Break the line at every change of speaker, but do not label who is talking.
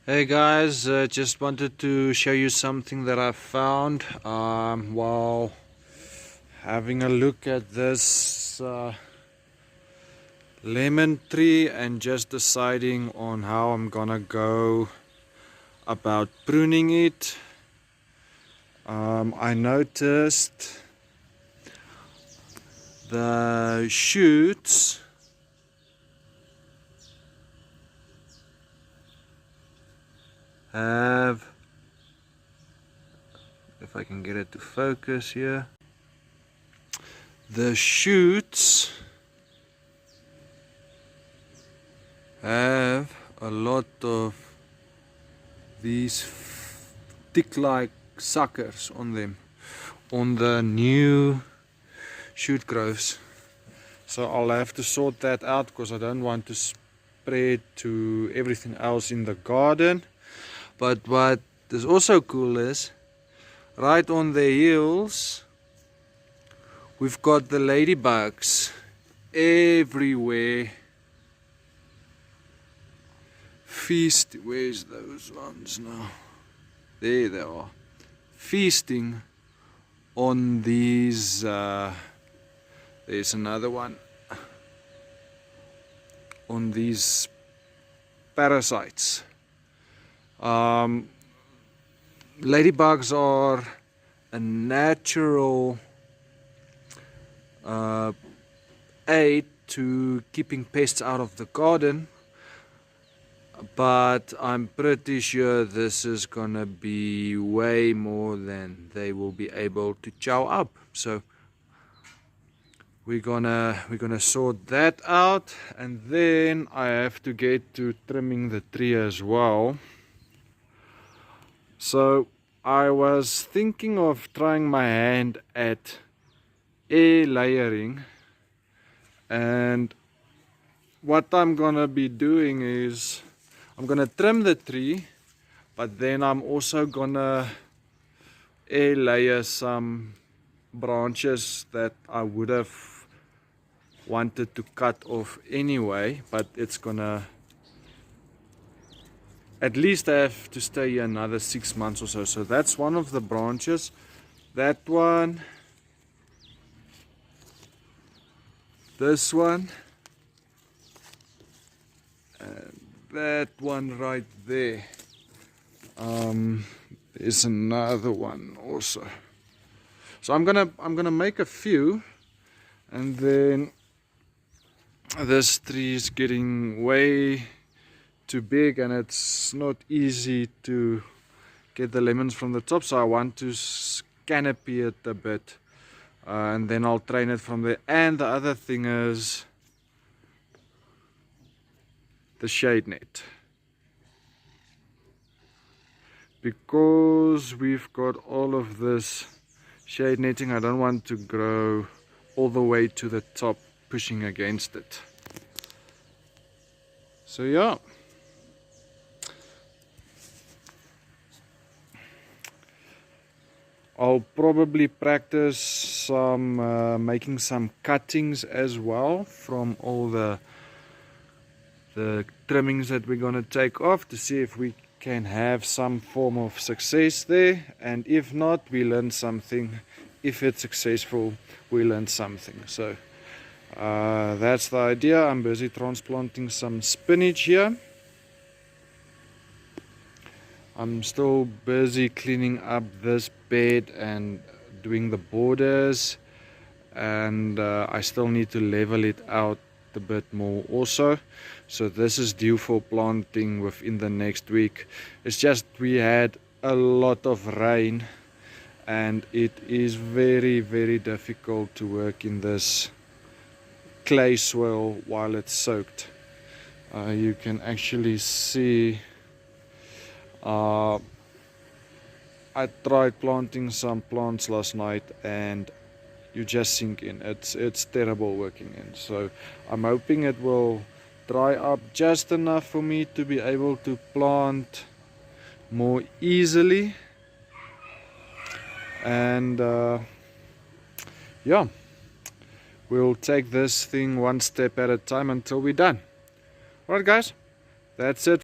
Hey guys, just wanted to show you something that I found while having a look at this lemon tree and just deciding on how I'm gonna go about pruning it. I noticed the shoots have, if I can get it to focus here, the shoots have a lot of these stick-like suckers on them, on the new shoot growths. So I'll have to sort that out because I don't want to spread to everything else in the garden. But what is also cool is, right on the heels, we've got the ladybugs everywhere. Feast, where's those ones now? There they are. Feasting on these, there's another one, on these parasites. Ladybugs are a natural aid to keeping pests out of the garden, but I'm pretty sure this is gonna be way more than they will be able to chow up. So we're gonna sort that out, and then I have to get to trimming the tree as well. So I was thinking of trying my hand at air layering, and what I'm gonna be doing is I'm gonna trim the tree, but then I'm also gonna air layer some branches that I would have wanted to cut off anyway, but it's gonna at least have to stay here another 6 months or so. So that's one of the branches. That one, this one, and that one right there. There's another one also. So I'm gonna make a few, and then this tree is getting way too big and it's not easy to get the lemons from the top, so I want to canopy it a bit, and then I'll train it from there. And the other thing is the shade net, because we've got all of this shade netting. I don't want to grow all the way to the top pushing against it. So yeah, I'll probably practice some making some cuttings as well from all the trimmings that we're going to take off, to see if we can have some form of success there, and if not, we learn something. If it's successful, we learn something. So that's the idea. I'm busy transplanting some spinach here. I'm still busy cleaning up this bed and doing the borders, and I still need to level it out a bit more also. So this is due for planting within the next week. It's just we had a lot of rain, and it is very, very difficult to work in this clay soil while it's soaked. You can actually see, I tried planting some plants last night and you just sink in. It's terrible working in. So I'm hoping it will dry up just enough for me to be able to plant more easily. And yeah, we'll take this thing one step at a time until we're done. Alright guys, that's it.